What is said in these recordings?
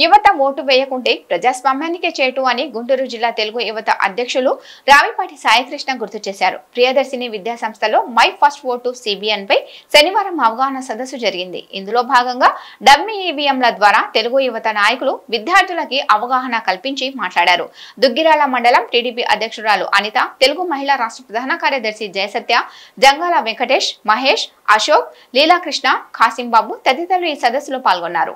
యువత ఓటు వేయకుంటే ప్రజాస్వామ్యానికే చేటు అని గుంటూరు జిల్లా తెలుగు యువత అధ్యక్షులు రావిపాటి సాయికృష్ణ గుర్తు చేశారు. ప్రియదర్శిని విద్యా సంస్థలో మై ఫస్ట్ ఓటు సిబిఎన్ పై శనివారం అవగాహన సదస్సు జరిగింది. ఇందులో భాగంగా డమ్మీ ఈవీఎంల ద్వారా తెలుగు యువత నాయకులు విద్యార్థులకి అవగాహన కల్పించి మాట్లాడారు. దుగ్గిరాల మండలం టీడీపీ అధ్యక్షురాలు అనిత, తెలుగు మహిళా రాష్ట్ర ప్రధాన కార్యదర్శి జయసత్య, జంగాల వెంకటేష్, మహేష్, అశోక్, లీలాకృష్ణ, ఖాసింబాబు తదితరులు ఈ సదస్సులో పాల్గొన్నారు.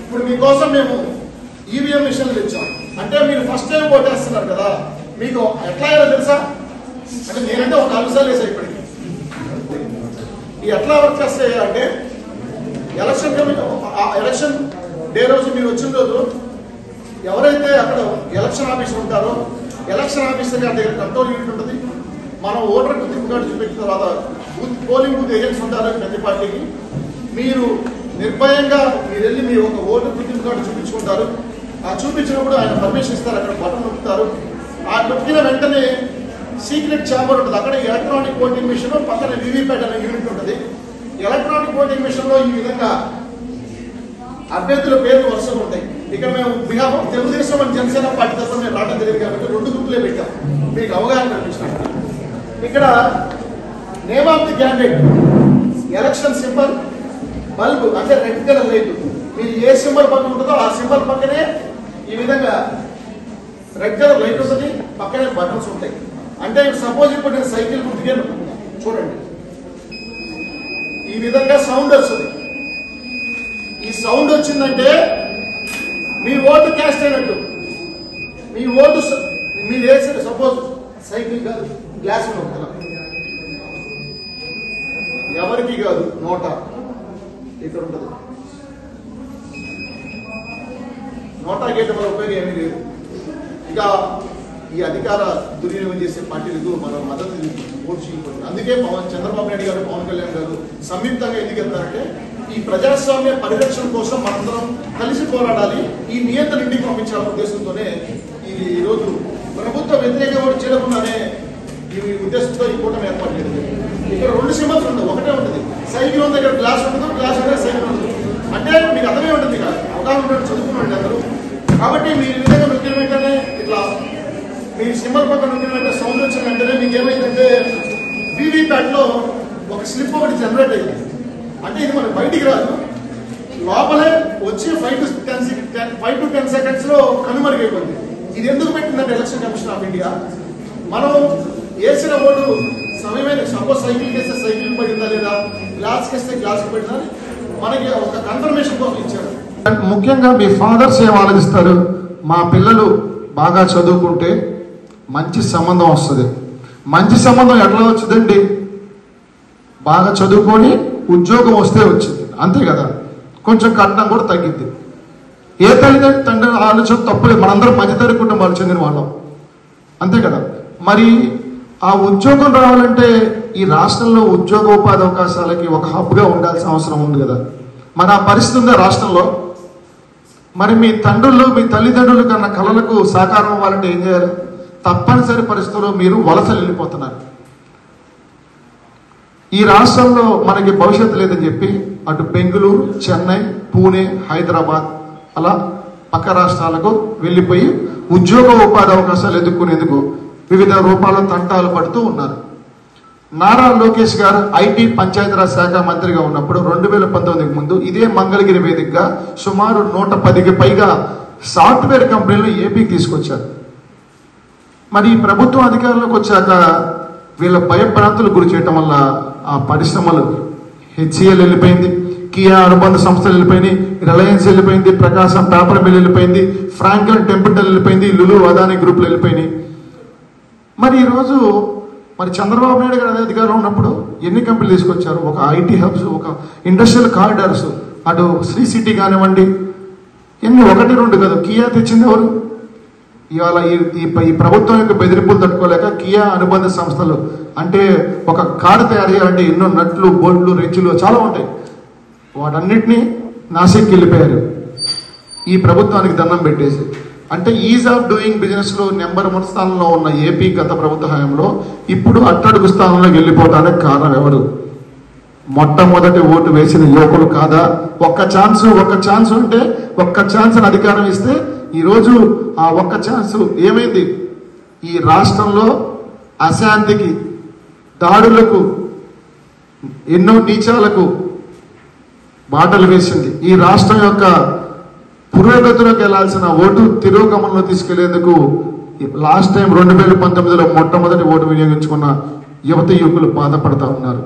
ఇప్పుడు మీకోసం మేము ఈవీఎం మిషన్లు తెచ్చాం. అంటే మీరు ఫస్ట్ టైం ఓటేస్తున్నారు కదా, మీకు ఎట్లా అయ్యారో తెలుసా? అంటే నేనంటే ఒక 4 సార్లు వేసా ఇప్పటికి. ఈ ఎట్లా వర్క్ చేస్తాయి అంటే ఎలక్షన్ డే రోజు మీరు వచ్చిన రోజు ఎవరైతే అక్కడ ఎలక్షన్ ఆఫీసర్ ఉంటారో ఎలక్షన్ ఆఫీసర్ గారి దగ్గర కంట్రోల్ యూనిట్ ఉంటుంది. మనం ఓటర్ గుర్తింపు కార్డు చూపించిన తర్వాత పోలింగ్ బూత్ ఏజెంట్స్ ఉంటారు ప్రతి పార్టీకి. మీరు నిర్భయంగా మీరు వెళ్ళి మీ ఒక ఓటర్ గుర్తింపు కార్డు చూపించుకుంటారు. ఆ చూపించినప్పుడు ఆయన పర్మిషన్ ఇస్తారు, అక్కడ బటన్ నొక్కుతారు. ఆ నొక్కిన వెంటనే సీక్రెట్ ఛాంబర్ ఉంటుంది, అక్కడ ఎలక్ట్రానిక్ ఓటింగ్ మిషన్, పక్కన వివిప్యాట్ అనే యూనిట్ ఉంటుంది. ఎలక్ట్రానిక్ ఓటింగ్ మిషన్ లో ఈ విధంగా అభ్యర్థుల పేర్లు వరుసగా ఉంటాయి. ఇక్కడ మేము బిహాఫ్ తెలుగుదేశం అని జనసేన పార్టీ తరఫున మేము రావడం జరిగింది కాబట్టి 2 గ్రూపులే పెట్టాం, మీకు అవగాహన కల్పించినట్టు. ఇక్కడ name of the candidate, election symbol, bulb అంటే రెడ్ కలర్ లైట్. మీరు ఏ సింబల్ పక్కన ఉంటుందో ఆ సింబల్ పక్కనే ఈ విధంగా రెడ్ కలర్ లైట్ ఉంటుంది, పక్కనే బటన్స్ ఉంటాయి. అంటే సపోజ్ ఇప్పుడు నేను సైకిల్ గుర్తుకే చూడండి, ఈ విధంగా సౌండ్ వస్తుంది. ఈ సౌండ్ వచ్చిందంటే మీ ఓటు క్యాస్ట్ అయినట్టు. మీ ఓటు మీరు వేసిన సపోజ్ సైకిల్ కాదు, గ్లాస్ ఉంటుంది, ఎవరికి కాదు, నోట ఇక్కడ ఉంటుంది. నోటా గేట్ వల్ల ఉపయోగం ఏమీ లేదు. ఇక ఈ అధికార దుర్వినియోగం చేసే పార్టీలకు మనం మద్దతు ఓటు చేయకూడదు. అందుకే చంద్రబాబు నాయుడు గారు, పవన్ కళ్యాణ్ గారు సంయుక్తంగా ఎందుకు వెళ్తారంటే ఈ ప్రజాస్వామ్య పరిరక్షణ కోసం మనందరం కలిసి పోరాడాలి, ఈ నియంత్రణ ఇంటికి పంపించాలనే ఉద్దేశంతోనే ఈ రోజు ప్రభుత్వ వ్యతిరేక ఓటు చేయకుండానే ఈ ఉద్దేశంతో ఈ కూటమి ఏర్పాటు చేయండి. ఇక్కడ 2 సింబల్స్ ఉండవు, ఒకటే ఉంటుంది. సైకిల్ ఉంది, ఇక్కడ గ్లాస్ ఉంటుంది, గ్లాస్ ఉంటే సైకిల్ ఉంటుంది. అంటే మీకు అర్థమే ఉంటుంది, అవగాహన ఉంటుంది, చదువుకున్నాండి అందరూ. కాబట్టి మీరు ఈ విధంగా నొక్కిన వెంటనే ఇట్లా మీ సింబల్ పక్కన నొక్కిన వెంటనే సౌండ్ వచ్చిన వెంటనే మీకు ఏమైందంటే వివిప్యాట్ లో ఒక స్లిప్ ఒకటి జనరేట్ అయింది. అంటే ఇది మనకు బయటికి రాదు, లోపలే వచ్చి 5 to 10 seconds లో కనుమరుగైపోయింది. ఇది ఎందుకు పెట్టిందంటే ఎలక్షన్ కమిషన్ ఆఫ్ ఇండియా మనం వేసిన ఓటు సమయమైన, సపోజ్ సైకిల్ వేస్తే సైకిల్ పడిందా లేదా, గ్లాస్ వేస్తే గ్లాస్ పడిందా అని మనకి ఒక కన్ఫర్మేషన్ కోసం ఇచ్చారు. ముఖ్యంగా మీ ఫాదర్స్ ఏం ఆలోచిస్తారు, మా పిల్లలు బాగా చదువుకుంటే మంచి సంబంధం వస్తుంది. మంచి సంబంధం ఎట్లా వచ్చిందండి? బాగా చదువుకొని ఉద్యోగం వస్తే వచ్చింది, అంతే కదా. కొంచెం కట్నం కూడా తగ్గింది. ఏ తండ్రి ఆలోచన తప్పులేదు, మనందరం మధ్యతరగతి కుటుంబాలు చెందిన వాళ్ళం, అంతే కదా. మరి ఆ ఉద్యోగం రావాలంటే ఈ రాష్ట్రంలో ఉద్యోగోపాధి అవకాశాలకి ఒక హబ్గా ఉండాల్సిన అవసరం ఉంది కదా. మరి ఆ పరిస్థితి ఉందా రాష్ట్రంలో? మరి మీ తండ్రులు, మీ తల్లిదండ్రులు కన్నా కళలకు సాకారం అవ్వాలంటే ఏం చేయాలి? తప్పనిసరి పరిస్థితుల్లో మీరు వలసలు వెళ్ళిపోతున్నారు. ఈ రాష్ట్రంలో మనకి భవిష్యత్తు లేదని చెప్పి అటు బెంగళూరు, చెన్నై, పూణే, హైదరాబాద్ అలా పక్క రాష్ట్రాలకు వెళ్ళిపోయి ఉద్యోగ ఉపాధి అవకాశాలు ఎదుర్కొనేందుకు వివిధ రూపాల్లో తంటాలు పడుతూ ఉన్నారు. నారా లోకేష్ గారు ఐటీ పంచాయతీరాజ్ శాఖ మంత్రిగా ఉన్నప్పుడు 2019 ముందు ఇదే మంగళగిరి వేదికగా సుమారు 110కి పైగా సాఫ్ట్వేర్ కంపెనీలు ఏపీకి తీసుకొచ్చారు. మరి ఈ ప్రభుత్వం అధికారంలోకి వచ్చాక వీళ్ళ భయభ్రాంతులకు గురి చేయటం వల్ల ఆ పరిశ్రమలు హెచ్సిఎల్ వెళ్ళిపోయింది, కియా అనుబంధ సంస్థలు వెళ్ళిపోయినాయి, రిలయన్స్ వెళ్ళిపోయింది, ప్రకాశం పేపర్ మిల్ వెళ్ళిపోయింది, ఫ్రాంక్లిన్ టెంపుల్ వెళ్ళిపోయింది, లులు అదానీ గ్రూపులు వెళ్ళిపోయినాయి. మరి ఈరోజు మరి చంద్రబాబు నాయుడు గారు అదే అధికారంలో ఉన్నప్పుడు ఎన్ని కంపెనీలు తీసుకొచ్చారు? ఒక ఐటీ హబ్స్, ఒక ఇండస్ట్రియల్ కారిడార్స్, అటు శ్రీ సిటీ కానివ్వండి, ఎన్ని, 1-2 కాదు. కియా తెచ్చింది ఎవరు? ఇవాళ ఈ ప్రభుత్వం యొక్క బెదిరింపులు తట్టుకోలేక కియా అనుబంధ సంస్థలు, అంటే ఒక కారు తయారు చేయాలంటే ఎన్నో నట్లు, బోల్ట్లు, రెచ్చులు చాలా ఉంటాయి, వాటన్నిటినీ నాసిక్కి వెళ్ళిపోయారు ఈ ప్రభుత్వానికి దండం పెట్టేసి. అంటే ఈజ్ ఆఫ్ డూయింగ్ బిజినెస్ లో నెంబర్ 1 స్థానంలో ఉన్న ఏపీ గత ప్రభుత్వ హయాంలో ఇప్పుడు అట్టడుగు స్థానంలోకి వెళ్ళిపోవడానికి కారణం ఎవరు? మొట్టమొదటి ఓటు వేసిన యువకులు కాదా? ఒక్క ఛాన్స్ ఉంటే ఒక్క ఛాన్స్ అధికారం ఇస్తే ఈరోజు ఆ ఒక్క ఛాన్స్ ఏమైంది? ఈ రాష్ట్రంలో అశాంతికి, దాడులకు, ఎన్నో నీచాలకు బాటలు వేసింది. ఈ రాష్ట్రం యొక్క పురోగతిలోకి వెళ్లాల్సిన ఓటు తిరోగమనంలో తీసుకెళ్లేందుకు లాస్ట్ టైం 2019లో మొట్టమొదటి ఓటు వినియోగించుకున్న యువకులు బాధపడతా ఉన్నారు.